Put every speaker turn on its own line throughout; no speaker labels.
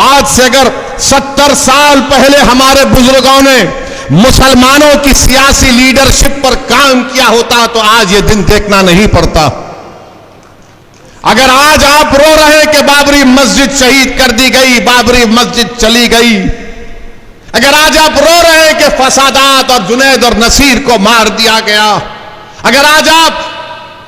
आज से अगर 70 साल पहले हमारे बुजुर्गों ने मुसलमानों की सियासी लीडरशिप पर काम किया होता तो आज ये दिन देखना नहीं पड़ता। अगर आज आप रो रहे हैं कि बाबरी मस्जिद शहीद कर दी गई, बाबरी मस्जिद चली गई, अगर आज आप रो रहे हैं कि फसादात और जुनैद और नसीर को मार दिया गया, अगर आज आप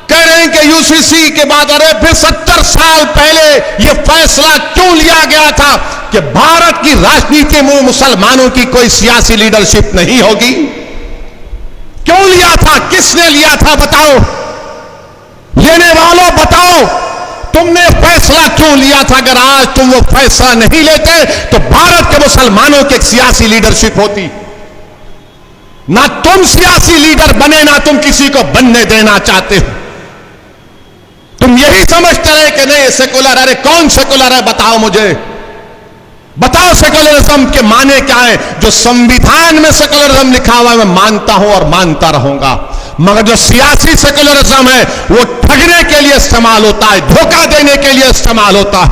कह रहे हैं कि यूसीसी के बाद अरे फिर 70 साल पहले यह फैसला क्यों लिया गया था कि भारत की राजनीति में मुसलमानों की कोई सियासी लीडरशिप नहीं होगी, क्यों लिया था, किसने लिया था बताओ, लेने वालों बताओ, तुमने फैसला क्यों लिया था? अगर आज तुम वो फैसला नहीं लेते तो भारत के मुसलमानों की एक सियासी लीडरशिप होती। ना तुम सियासी लीडर बने, ना तुम किसी को बनने देना चाहते हो। तुम यही समझते रहे कि नहीं सेकुलर, अरे कौन सेकुलर है बताओ मुझे, बताओ सेकुलरिज्म के माने क्या है? जो संविधान में सेकुलरिज्म लिखा हुआ है मैं मानता हूं और मानता रहूंगा, मगर जो सियासी सेकुलरिज्म है वो ठगने के लिए इस्तेमाल होता है, धोखा देने के लिए इस्तेमाल होता है।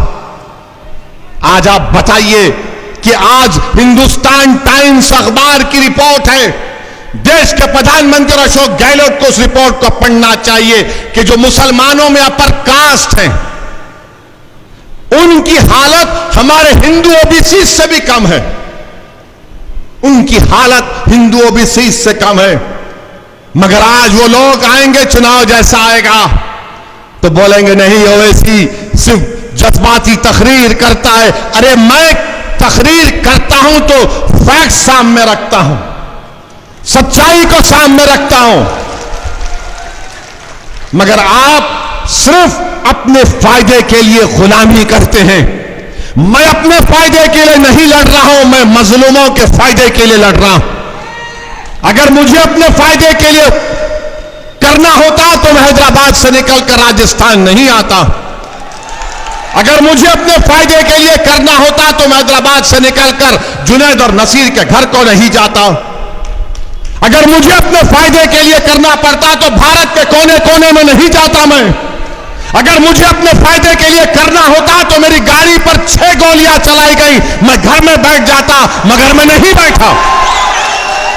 आज आप बताइए कि आज हिंदुस्तान टाइम्स अखबार की रिपोर्ट है, देश के प्रधानमंत्री अशोक गहलोत को उस रिपोर्ट को पढ़ना चाहिए कि जो मुसलमानों में अपर कास्ट हैं उनकी हालत हमारे हिंदू ओबीसी से भी कम है, उनकी हालत हिंदू ओबीसी से कम है। मगर आज वो लोग आएंगे, चुनाव जैसा आएगा तो बोलेंगे नहीं ओवैसी सिर्फ जज्बाती तकरीर करता है। अरे मैं तकरीर करता हूं तो फैक्ट सामने रखता हूं, सच्चाई को सामने रखता हूं, मगर आप सिर्फ अपने फायदे के लिए गुलामी करते हैं। मैं अपने फायदे के लिए नहीं लड़ रहा हूं, मैं मजलूमों के फायदे के लिए लड़ रहा हूं। अगर मुझे अपने फायदे के लिए करना होता तो मैं हैदराबाद से निकलकर राजस्थान नहीं आता। अगर मुझे अपने फायदे के लिए करना होता तो मैं हैदराबाद से निकलकर जुनैद और नसीर के घर को नहीं जाता। अगर मुझे अपने फायदे के लिए करना पड़ता तो भारत के कोने कोने में नहीं जाता मैं। अगर मुझे अपने फायदे के लिए करना होता तो मेरी गाड़ी पर 6 गोलियां चलाई गई, मैं घर में बैठ जाता, मगर मैं नहीं बैठा।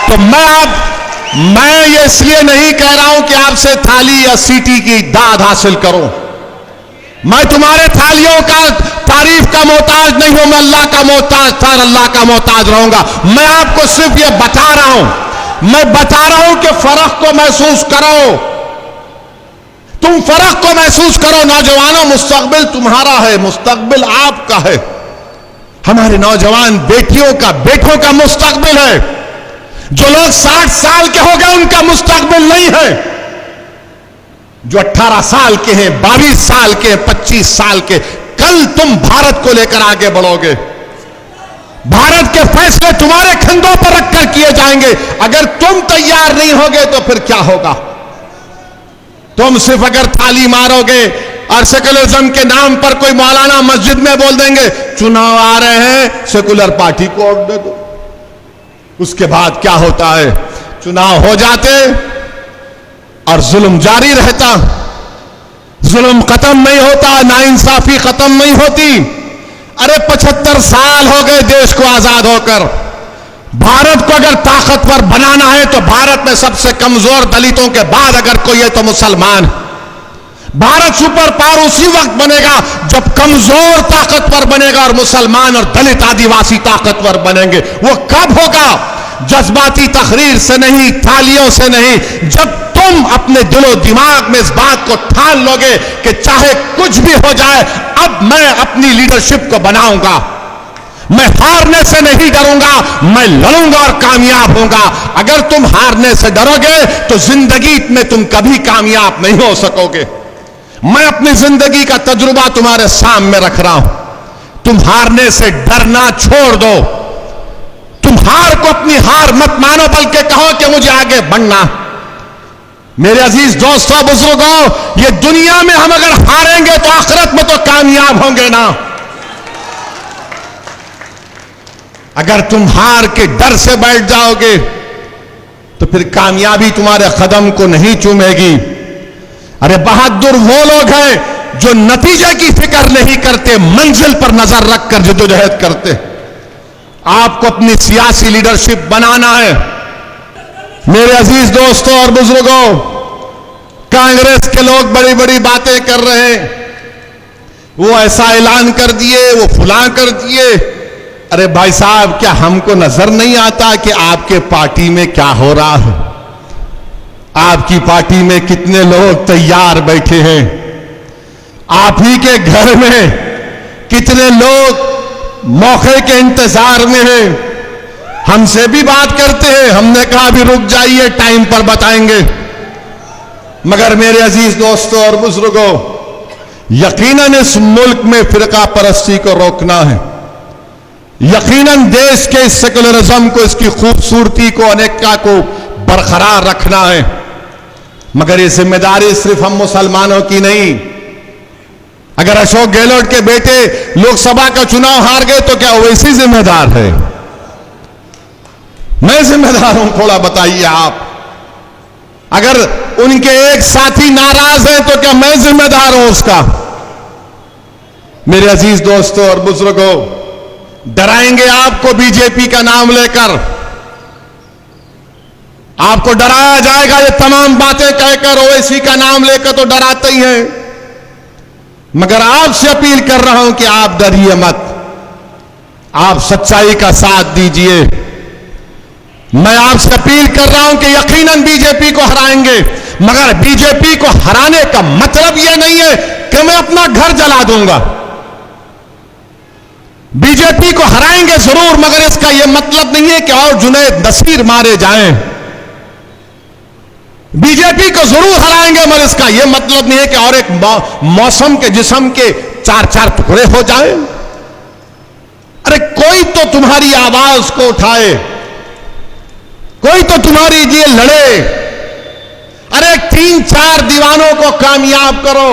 तो मैं ये इसलिए नहीं कह रहा हूं कि आपसे थाली या सीटी की दाद हासिल करूं। मैं तुम्हारे थालियों का तारीफ का मोहताज नहीं हूं, मैं अल्लाह का मोहताज था और अल्लाह का मोहताज रहूंगा। मैं आपको सिर्फ ये बता रहा हूं, मैं बता रहा हूं कि फर्क को महसूस करो, तुम फर्क को महसूस करो। नौजवानों, मुस्तकबिल तुम्हारा है, मुस्तकबिल आपका है, हमारे नौजवान बेटियों का, बेटों का मुस्तकबिल है। जो लोग 60 साल के हो गए उनका मुस्तकबिल नहीं है। जो 18 साल के हैं, 22 साल के, 25 साल के, कल तुम भारत को लेकर आगे बढ़ोगे। भारत के फैसले तुम्हारे कंधों पर रखकर किए जाएंगे। अगर तुम तैयार नहीं होगे तो फिर क्या होगा? तुम सिर्फ अगर ताली मारोगे और सेकुलरिज्म के नाम पर कोई मौलाना मस्जिद में बोल देंगे चुनाव आ रहे हैं, सेकुलर पार्टी को वोट दे दो, उसके बाद क्या होता है? चुनाव हो जाते और जुल्म जारी रहता, जुल्म खत्म नहीं होता, नाइंसाफी खत्म नहीं होती। अरे 75 साल हो गए देश को आजाद होकर। भारत को अगर ताकतवर बनाना है तो भारत में सबसे कमजोर दलितों के बाद अगर कोई है तो मुसलमान। भारत सुपर पावर उसी वक्त बनेगा जब कमजोर ताकतवर बनेगा और मुसलमान और दलित आदिवासी ताकतवर बनेंगे। वो कब होगा? जज्बाती तकरीर से नहीं, थालियों से नहीं, जब तुम अपने दिलो दिमाग में इस बात को ठान लोगे कि चाहे कुछ भी हो जाए अब मैं अपनी लीडरशिप को बनाऊंगा, मैं हारने से नहीं डरूंगा, मैं लड़ूंगा और कामयाब होऊंगा। अगर तुम हारने से डरोगे तो जिंदगी में तुम कभी कामयाब नहीं हो सकोगे। मैं अपनी जिंदगी का तजुर्बा तुम्हारे सामने रख रहा हूं। तुम हारने से डरना छोड़ दो, तुम हार को अपनी हार मत मानो, बल्कि कहो कि मुझे आगे बढ़ना। मेरे अजीज दोस्तों, बुजुर्गों, ये दुनिया में हम अगर हारेंगे तो आखिरत में तो कामयाब होंगे ना। अगर तुम हार के डर से बैठ जाओगे तो फिर कामयाबी तुम्हारे कदम को नहीं चूमेगी। अरे बहादुर वो लोग हैं जो नतीजे की फिक्र नहीं करते, मंजिल पर नजर रखकर जद्दोजहद करते। आपको अपनी सियासी लीडरशिप बनाना है। मेरे अजीज दोस्तों और बुजुर्गों, कांग्रेस के लोग बड़ी बड़ी बातें कर रहे हैं, वो ऐसा ऐलान कर दिए, वो फुला कर दिए। अरे भाई साहब, क्या हमको नजर नहीं आता कि आपके पार्टी में क्या हो रहा है? आपकी पार्टी में कितने लोग तैयार बैठे हैं? आप ही के घर में कितने लोग मौके के इंतजार में हैं? हमसे भी बात करते हैं, हमने कहा भी रुक जाइए, टाइम पर बताएंगे। मगर मेरे अजीज दोस्तों और बुजुर्गों, यकीनन इस मुल्क में फिरका परस्ती को रोकना है। यकीनन देश के इस सेकुलरिज्म को, इसकी खूबसूरती को, अनेकता को बरकरार रखना है। मगर ये जिम्मेदारी सिर्फ हम मुसलमानों की नहीं। अगर अशोक गहलोत के बेटे लोकसभा का चुनाव हार गए तो क्या वैसी जिम्मेदार है? मैं जिम्मेदार हूं, थोड़ा बताइए आप। अगर उनके एक साथी नाराज हैं तो क्या मैं जिम्मेदार हूं उसका? मेरे अजीज दोस्तों और बुजुर्गों, डराएंगे आपको बीजेपी का नाम लेकर, आपको डराया जाएगा। ये तमाम बातें कहकर, ओवैसी का नाम लेकर तो डराते ही हैं। मगर आपसे अपील कर रहा हूं कि आप डरिए मत, आप सच्चाई का साथ दीजिए। मैं आपसे अपील कर रहा हूं कि यकीनन बीजेपी को हराएंगे, मगर बीजेपी को हराने का मतलब यह नहीं है कि मैं अपना घर जला दूंगा। बीजेपी को हराएंगे जरूर, मगर इसका यह मतलब नहीं है कि और जुनैद नसीर मारे जाएं। बीजेपी को जरूर हराएंगे, मगर इसका यह मतलब नहीं है कि और एक मौसम के जिस्म के चार चार टुकड़े हो जाएं। अरे कोई तो तुम्हारी आवाज को उठाए, कोई तो तुम्हारी लिए लड़े। अरे 3-4 दीवानों को कामयाब करो।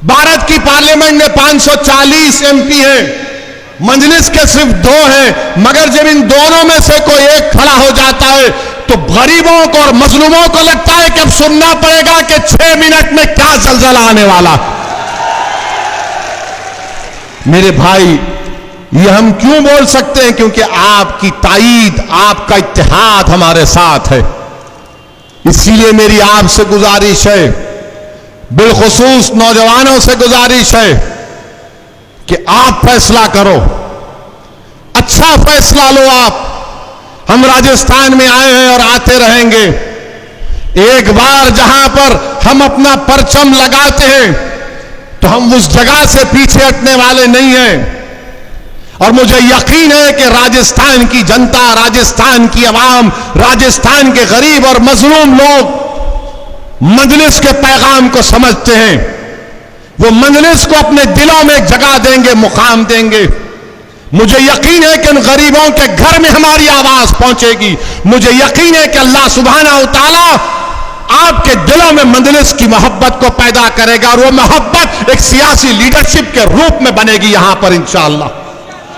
भारत की पार्लियामेंट में 540 एमपी हैं, मजलिस के सिर्फ 2 हैं। मगर जब इन दोनों में से कोई एक खड़ा हो जाता है तो गरीबों को और मजलूमों को लगता है कि अब सुनना पड़ेगा कि 6 मिनट में क्या जलजला आने वाला। मेरे भाई, ये हम क्यों बोल सकते हैं? क्योंकि आपकी ताईद, आपका इत्तेहाद हमारे साथ है। इसीलिए मेरी आपसे गुजारिश है, बिलखुसूस नौजवानों से गुजारिश है कि आप फैसला करो, अच्छा फैसला लो आप। हम राजस्थान में आए हैं और आते रहेंगे। एक बार जहां पर हम अपना परचम लगाते हैं तो हम उस जगह से पीछे हटने वाले नहीं हैं। और मुझे यकीन है कि राजस्थान की जनता, राजस्थान की आवाम, राजस्थान के गरीब और मजलूम लोग मजलिस के पैगाम को समझते हैं। वो मजलिस को अपने दिलों में जगह देंगे, मुकाम देंगे। मुझे यकीन है कि उन गरीबों के घर में हमारी आवाज पहुंचेगी। मुझे यकीन है कि अल्लाह सुब्हानहू तआला आपके दिलों में मजलिस की मोहब्बत को पैदा करेगा और वो मोहब्बत एक सियासी लीडरशिप के रूप में बनेगी यहां पर इंशाअल्लाह।